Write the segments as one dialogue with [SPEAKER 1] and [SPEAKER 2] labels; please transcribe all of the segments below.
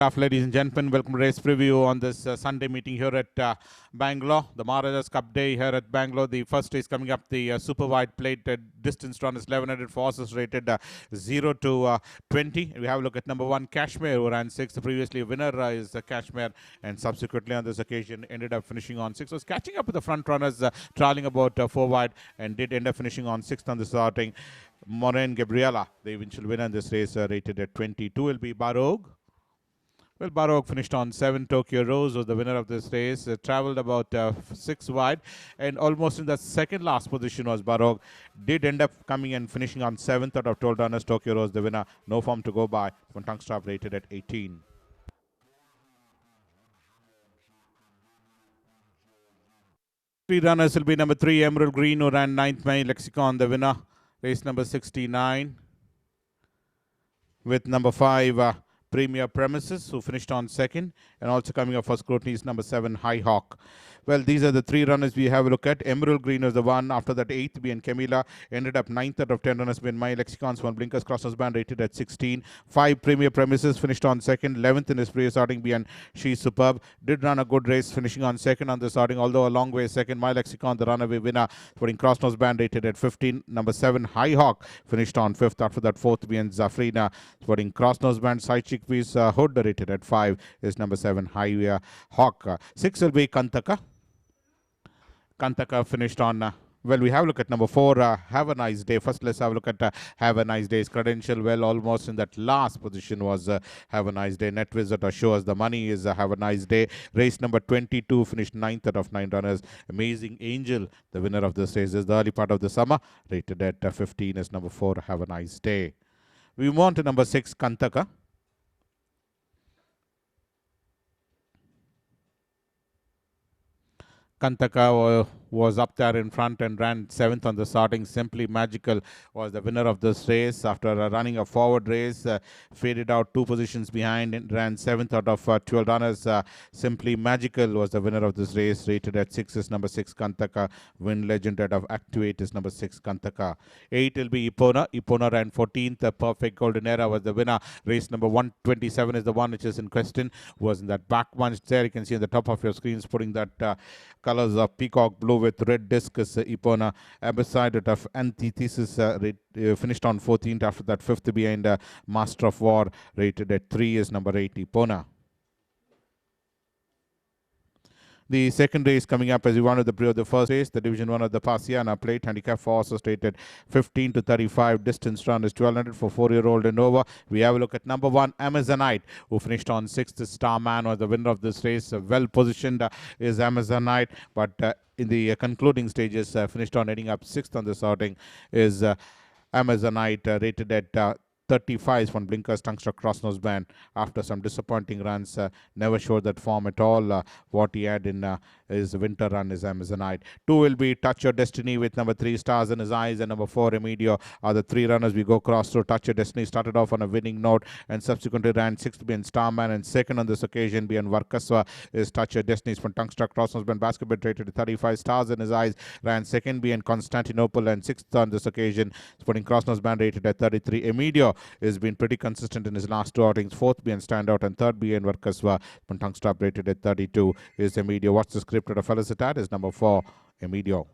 [SPEAKER 1] Ladies and gentlemen, welcome to race preview on this Sunday meeting here at Bangalore. The Maharajas Cup Day here at Bangalore. The first race coming up, the super wide plate distance run is 1100 for horses rated 0 to 20. We have a look at number 1, Kashmir, who ran 6. The previously winner is Kashmir, and subsequently on this occasion ended up finishing on 6. Was catching up with the front runners, trailing about 4 wide, and did end up finishing on 6th on the starting. Moraine Gabriela, the eventual winner in this race, rated at 22, will be Barog. Well, Barok finished on 7. Tokyo Rose was the winner of this race. Travelled about 6 wide, and almost in the second last position was Barok. Did end up coming and finishing on 7th out of 12 runners. Tokyo Rose the winner. No form to go by. One tongue strap rated at 18. Three runners will be number 3, Emerald Green, who ran 9th May Lexicon, the winner. Race number 69. With number 5, Premier Premises, who finished on 2nd, and also coming up for scrutiny is number 7, High Hawk. Well, these are the 3 runners we have a look at. Emerald Green was the one. After that, 8th, B and Camila ended up 9th out of 10 runners. Been My Lexicons, 1 Blinkers Crossers Band rated at 16. 5 Premier Premises finished on 2nd. 11th in his previous starting, B and She's Superb. Did run a good race, finishing on 2nd on the starting, although a long way second. My Lexicon, the runaway winner, putting Crossnose Band rated at 15. Number 7, High Hawk, finished on 5th. After that, 4th, B and Zafrina, putting Crossnose Band. Side Chickpeas Hood rated at 5 is number 7, High Hawk. 6 will be Kantaka. Kantaka finished on well, we have a look at number 4, Have a Nice Day. First, let's have a look at Have a Nice Day's credential. Well, almost in that last position was Have a Nice Day. Net Visitor show us the money is Have a Nice Day. Race number 22 finished 9th out of 9 runners. Amazing Angel, the winner of this race, is the early part of the summer. Rated at 15 is number 4, Have a Nice Day. We move on to number 6, Kantaka. Kantaka was up there in front and ran 7th on the starting. Simply Magical was the winner of this race after running a forward race. Faded out 2 positions behind and ran 7th out of 12 runners. Simply Magical was the winner of this race. Rated at 6 is number 6, Kantaka. Win Legend out of Activate is number 6, Kantaka. 8 will be Ipona. Ipona ran 14th. Perfect Golden Era was the winner. Race number 127 is the one which is in question. Was in that back one there. You can see on the top of your screens putting that colors of peacock blue with red disc is Ipona. Beside it of Antithesis finished on 14th. After that, 5th behind Master of War, rated at 3 is number 8, Ipona. The second race coming up as we wanted the first race, the Division 1 of the Pasiana Plate. Handicap for horses rated 15 to 35. Distance run is 1200 for 4-year-old and over. We have a look at number 1, Amazonite, who finished on 6th. Starman was the winner of this race. Well positioned is Amazonite, but in the concluding stages, finished on heading up 6th on this outing is Amazonite, rated at 35 from Blinkers Tungster Crossnose Band. After some disappointing runs, never showed that form at all. What he had in his winter run is Amazonite. 2 will be Touch Your Destiny with number 3, Stars in His Eyes, and number 4, Remedio are the 3 runners we go cross through. Touch Your Destiny started off on a winning note and subsequently ran 6th being Starman, and 2nd on this occasion being Varkaswa is Touch Your Destiny from Tungster Crossnose Band. Basketball rated to 35. Stars in His Eyes ran 2nd being Constantinople, and 6th on this occasion putting Crossnose Band rated at 33. Remedio has been pretty consistent in his last 2 outings. 4th being Standout and 3rd being Varkaswa. Tongue strap rated at 32 is Remedio. What's the script of a fellas at is number 4, Remedio.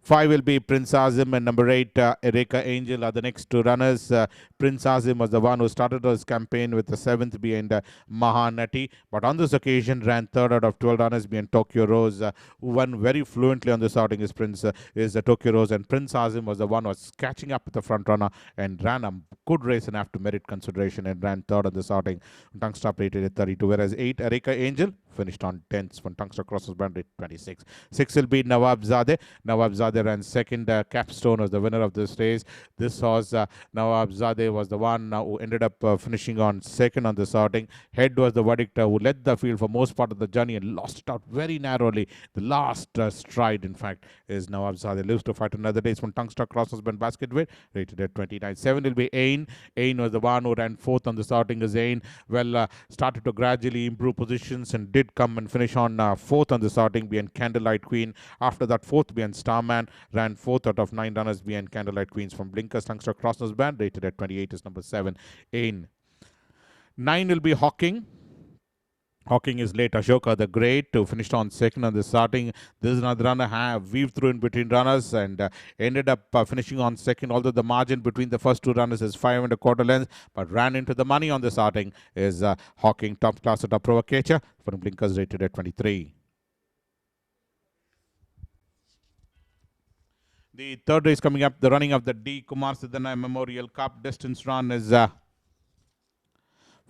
[SPEAKER 1] 5 will be Prince Azim, and number 8, Ereka Angel are the next 2 runners. Prince Azim was the one who started his campaign with the 7th behind Mahanati, but on this occasion ran 3rd out of 12 runners behind Tokyo Rose, who won very fluently on this outing is Tokyo Rose, and Prince Azim was the one who was catching up with the front runner and ran a good race and after merit consideration and ran 3rd on this outing. Tongue strap rated at 32, whereas 8, Ereka Angel, finished on 10th when Tungster Crosses Band at 26. 6 will be Nawab Zadeh. Nawab Zadeh ran 2nd. Capstone was the winner of this race. This horse, Nawab Zadeh, was the one who ended up finishing on 2nd on this outing. Head was the verdict who led the field for most part of the journey and lost it out very narrowly. The last stride, in fact, is Nawab Zadeh. Lives to fight another day. When Tungster Crosses Band basket weight, rated at 29. 7 will be Ain. Ain was the one who ran 4th on this outing as Ain. Well, started to gradually improve positions and did come and finish on 4th on the starting behind Candlelight Queen. After that, 4th behind Starman, ran 4th out of 9 runners behind Candlelight Queens from Blinkers Tungster Crossnose Band, rated at 28 is number 7, Ain. 9 will be Hawking. Hawking is late. Ashoka the Great to finished on second on the starting. This is another runner have weaved through in between runners and ended up finishing on second. Although the margin between the first two runners is 5 1/4 lengths, but ran into the money on the starting is Hawking, top class at a provocator for blinkers rated at 23. The third race coming up, the running of the D. Kumar Siddhana Memorial Cup. Distance run is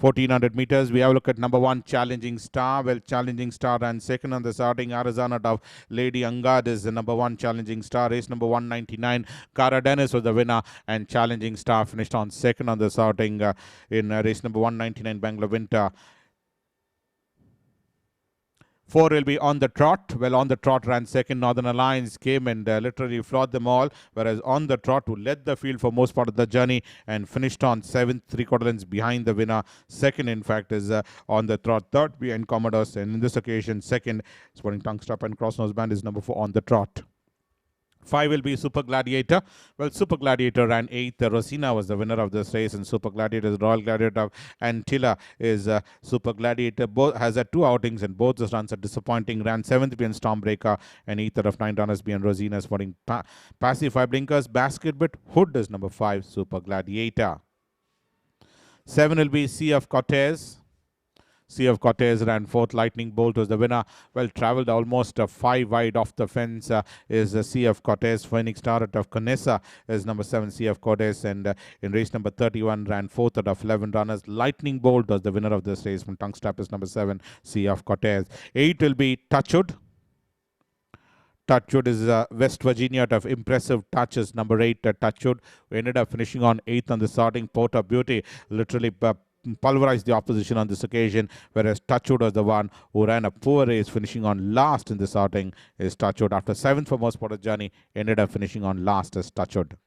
[SPEAKER 1] 1400 meters. We have a look at number 1, Challenging Star. Well, Challenging Star ran second on the starting. Arizona of Lady Angad is the number 1 Challenging Star. Race number 199. Cara Dennis was the winner, and Challenging Star finished on second on the starting in race number 199 Bangalore Winter. 4 will be On the Trot. Well, On the Trot ran second. Northern Alliance came and literally floored them all, whereas On the Trot, who led the field for most part of the journey and finished on 7th, 3/4 lengths behind the winner. Second, in fact, is On the Trot. Third behind Commodores, and in this occasion, second, sporting tongue strap and cross nose band, is number 4, On the Trot. 5 will be Super Gladiator. Well, Super Gladiator ran 8th. Rosina was the winner of this race, and Super Gladiator is Royal Gladiator of Antilla is Super Gladiator. Both has had 2 outings, and both the runs are disappointing. Ran 7th behind Stormbreaker, and 8th out of 9 runners behind Rosina, sporting Pacify Blinkers. Basket Bit Hood is number 5, Super Gladiator. 7 will be Sea of Cortez. Sea of Cortez ran 4th. Lightning Bolt was the winner. Well, travelled almost 5 wide off the fence is Sea of Cortez. Phoenix Star out of Conesa is number 7, Sea of Cortez. And in race number 31, ran 4th out of 11 runners. Lightning Bolt was the winner of this race. From tongue strap is number 7, Sea of Cortez. 8 will be Touchwood. Touchwood is West Virginia out of Impressive Touches, number 8, Touchwood, who ended up finishing on 8th on the starting. Port of Beauty literally pulverized the opposition on this occasion, whereas Touchwood was the one who ran a poor race, finishing on last in this outing. Is Touchwood, after 7th for most part of the journey, ended up finishing on last as Touchwood.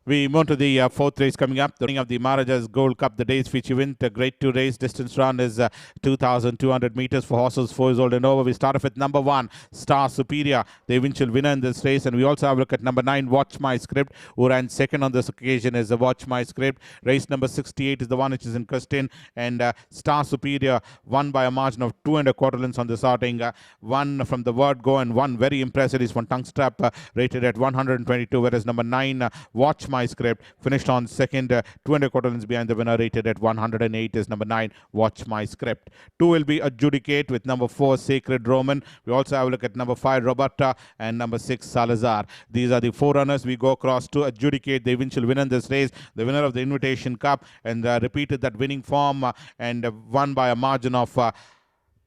[SPEAKER 1] We move to the 4th race coming up, the running of the Maharajas Gold Cup, the day's feature event. The Grade 2 race distance run is 2,200 meters for horses 4 years old and over. We start off with number 1, Star Superior, the eventual winner in this race. And we also have a look at number 9, Watch My Script, who ran second on this occasion, is Watch My Script. Race number 68 is the one which is in question. And Star Superior won by a margin of 2 1/4 lengths on this outing. One from the word go, and one very impressive is one tongue strap rated at 122, whereas number 9, Watch My Script, finished on second, 2 1/4 lengths behind the winner, rated at 108 is number 9, Watch My Script. 2 will be Adjudicate with number 4, Sacred Roman. We also have a look at number 5, Roberta, and number 6, Salazar. These are the 4 runners. We go across to Adjudicate, the eventual winner in this race, the winner of the Invitation Cup, and repeated that winning form and won by a margin of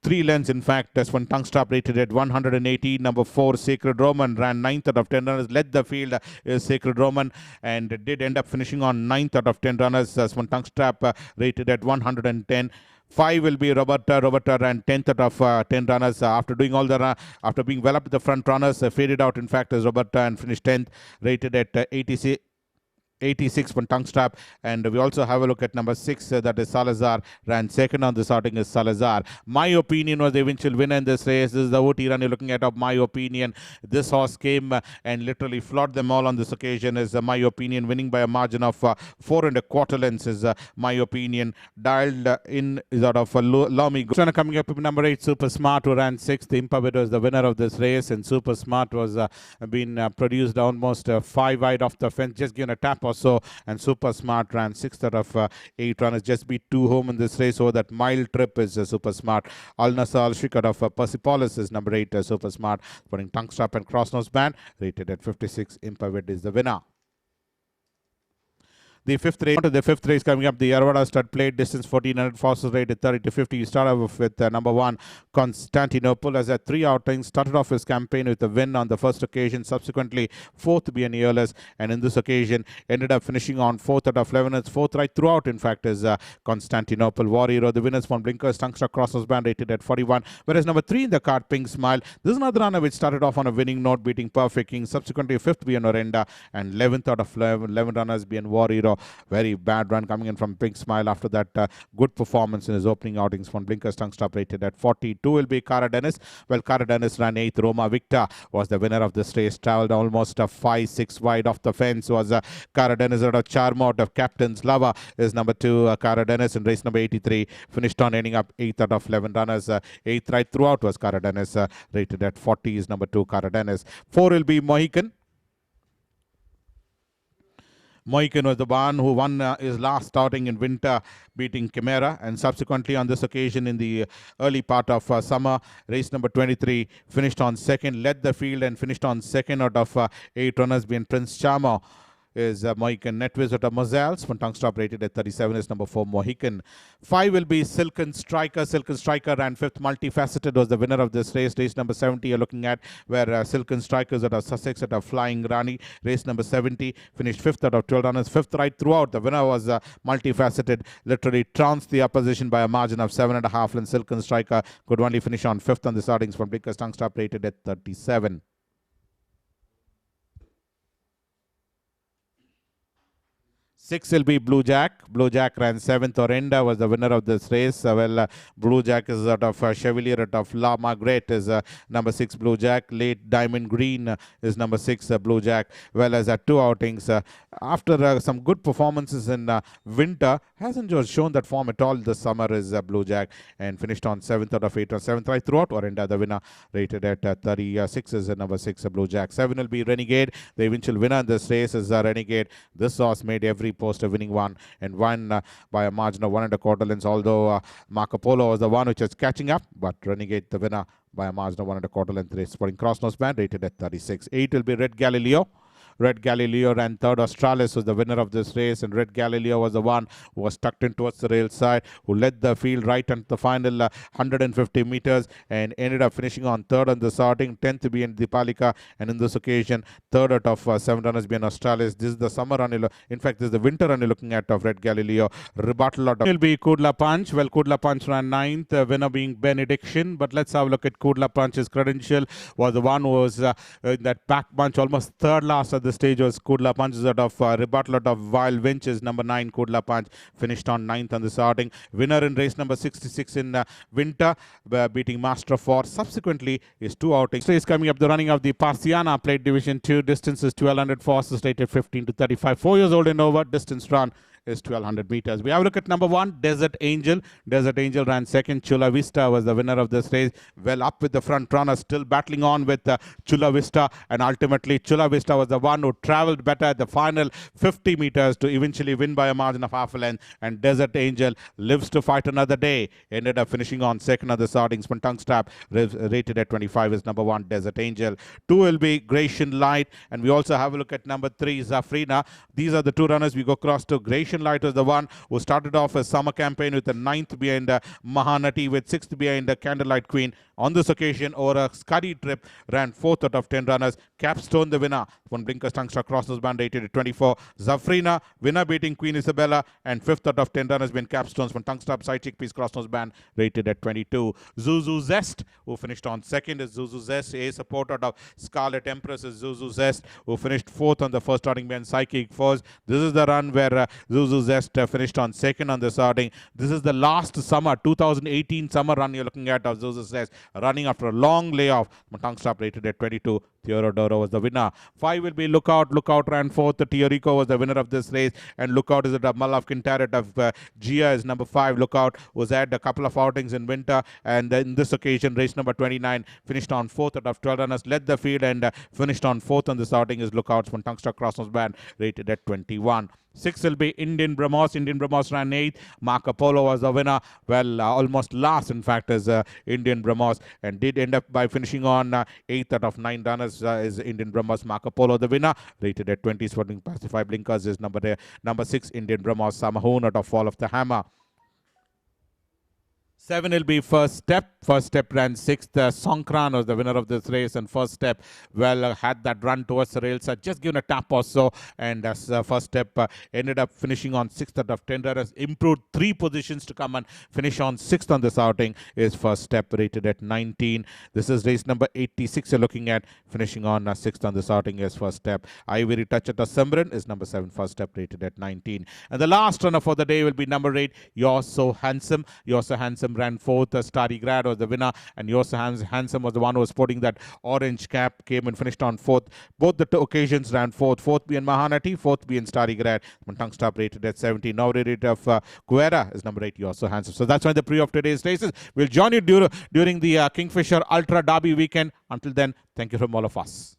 [SPEAKER 1] 3 lengths, in fact. That's one tongue strap rated at 180. Number 4, Sacred Roman, ran 9th out of 10 runners, led the field is Sacred Roman, and did end up finishing on 9th out of 10 runners. That's one tongue strap rated at 110. 5 will be Roberta. Roberta ran 10th out of 10 runners after doing all the after being well up to the front runners. Faded out, in fact, as Roberta, and finished 10th, rated at 86 one tongue strap. And we also have a look at number 6, that is Salazar, ran second on this outing is Salazar. My Opinion was the eventual winner in this race. This is the OT run you're looking at of My Opinion. This horse came and literally floored them all on this occasion. Is My Opinion, winning by a margin of 4 1/4 lengths is My Opinion. Dialed in is out of Lomi. Coming up with number 8, Super Smart, who ran 6th. Impavit was the winner of this race, and Super Smart was been produced almost 5 wide off the fence, just given a tap or so, and Super Smart ran 6th out of 8 runners, just beat 2 home in this race over that mile trip is Super Smart. Al Nasser Al Shik out of Persepolis is number 8, Super Smart, putting tongue strap and cross nose band, rated at 56. Impavit is the winner. The fifth race coming up, the Yarwada Stud Plate, distance 1400, fastest rated 30 to 50. You start off with number 1, Constantinople, has had 3 outings. Started off his campaign with a win on the first occasion, subsequently 4th being earless, and in this occasion ended up finishing on 4th out of 11. It's 4th right throughout, in fact, is Constantinople. Warrior, the winners from Blinkers, Tungster Crosses Band, rated at 41, whereas number 3 in the card, Pink Smile. This is another runner which started off on a winning note, beating Perfect King, subsequently 5th being Orenda, and 11th out of 11 runners being Warrior. kilo. Very bad run coming in from Pink Smile after that good performance in his opening outings. One Blinkers tongue stop rated at 42 will be Cara Dennis. Well, Cara Dennis ran 8th. Roma Victor was the winner of this race. Travelled almost 5-6 wide off the fence. Was Cara Dennis out of Charm out of Captain's Lover is number 2. Cara Dennis in race number 83. Finished on ending up 8th out of 11 runners. 8th right throughout was Cara Dennis. Rated at 40 is number 2 Cara Dennis. 4 will be Mohican. Mohican was the one who won his last outing in winter, beating Chimera, and subsequently on this occasion in the early part of summer, race number 23, finished on second, led the field and finished on second out of 8 runners, being Prince Charmer. Is Mohican. Netwiz out of Mozales. One tongue stop rated at 37 is number 4 Mohican. 5 will be Silken Striker. Silken Striker ran 5th. Multifaceted was the winner of this race. Race number 70 you're looking at, where Silken Strikers out of Sussex out of Flying Rani. Race number 70 finished 5th out of 12 runners. 5th right throughout. The winner was Multifaceted. Literally trounced the opposition by a margin of 7.5. And Silken Striker could only finish on 5th on the startings from Blinkers tongue stop rated at 37. 6 will be Blue Jack. Blue Jack ran 7th. Orenda was the winner of this race. Blue Jack is out of Chevalier out of La Margaret is number 6 Blue Jack. Late Diamond Green is number 6 Blue Jack. Well as 2 outings. After some good performances in winter, hasn't just shown that form at all this summer is Blue Jack, and finished on 7th out of 8 or 7th right throughout. Orenda the winner, rated at 36 is number 6 Blue Jack. 7 will be Renegade. The eventual winner in this race is Renegade. This horse made every post a winning one, and won by a margin of 1.25 lengths, although Marco Polo was the one which was catching up, but Renegade the winner by a margin of 1.25 length. Race sporting cross-nose band rated at 36. 8 will be Red Galileo. Red Galileo ran 3rd. Australis was the winner of this race, and Red Galileo was the one who was tucked in towards the rail side, who led the field right until the final 150 meters and ended up finishing on 3rd on the starting. 10th to be in Dipalika, and in this occasion 3rd out of 7 runners being Australis. This is the summer run. In fact, this is the winter run you're looking at of Red Galileo. Rebuttal out of will be Kudla Punch. Well, Kudla Punch ran 9th, winner being Benediction. But let's have a look at Kudla Punch's credential. Was the one who was in that back bunch, almost 3rd last at the stage was Kudla Punch. Out of Rebuttal out of Wild Winches, number 9 Kudla Punch, finished on 9th on the starting. Winner in race number 66 in winter, beating Master of War. Subsequently is 2 outings. Race coming up, the running of the Pasiana Plate Division 2. Distance is 1200, forces rated 15 to 35. 4 years old and over. Distance run is 1200 meters. We have a look at number 1, Desert Angel. Desert Angel ran 2nd. Chula Vista was the winner of this race. Well up with the front runner, still battling on with Chula Vista, and ultimately Chula Vista was the one who travelled better at the final 50 meters to eventually win by a margin of half a length, and Desert Angel lives to fight another day. Ended up finishing on 2nd of the starting. Tongue Strap rated at 25 is number 1, Desert Angel. 2 will be Gratian Light, and we also have a look at number 3, Zafrina. These are the 2 runners. We go across to Gratian Light was the one who started off a summer campaign with the 9th behind Mahanati, with 6th behind Candlelight Queen. On this occasion, over a scuddy trip, ran 4th out of 10 runners. Capstone the winner. One Blinkers tongue struck cross nose band rated at 24. Zafrina, winner beating Queen Isabella, and 5th out of 10 runners been Capstones from tongue stop side chickpeas cross nose band rated at 22. Zuzu Zest, who finished on 2nd, is Zuzu Zest. A support out of Scarlet Empress is Zuzu Zest, who finished 4th on the first starting band Psychic Force. This is the run where Zuzu Zest finished on 2nd on the starting. This is the last summer, 2018 summer run you're looking at of Zuzu Zest, running after a long layoff. Tongue stop rated at 22. Theodoro was the winner. 5 will be Lookout. Lookout ran 4th. Teorico was the winner of this race, and Lookout is at Mull of Kintaret of Gia is number 5. Lookout was had a couple of outings in winter, and then this occasion, race number 29, finished on 4th out of 12 runners, led the field and finished on 4th on the starting is Lookouts from Tungsta Crossnose Band, rated at 21. 6 will be Indian Brahmos. Indian Brahmos ran 8th. Marco Polo was the winner. Well, almost last, in fact, is Indian Brahmos, and did end up by finishing on 8th out of 9 runners is Indian Brahmos. Marco Polo the winner, rated at 20. Sporting Pacify Blinkers is number 6, Indian Brahmos. Samahon out of Fall of the Hammer. 7 will be First Step. First Step ran 6th. Songkran was the winner of this race, and First Step, had that run towards the rails, just given a tap or so, and as First Step ended up finishing on 6th out of 10 runners, improved 3 positions to come and finish on 6th on this outing, is First Step, rated at 19. This is race number 86 you're looking at, finishing on 6th on this outing is First Step. Ivory Touch at Simran is number 7, First Step, rated at 19. And the last runner for the day will be number 8, You're So Handsome. You're So Handsome ran 4th. Starry Grad was the winner, and You're So Handsome was the one who was sporting that orange cap, came and finished on 4th. Both the 2 occasions ran 4th. 4th being Mahanati, 4th being Starry Grad. Tongue Stop rated at 17. Now rated of Guerra is number 8, You're So Handsome. So that's why the pre of today's races. We'll join you during the Kingfisher Ultra Derby weekend. Until then, thank you from all of us.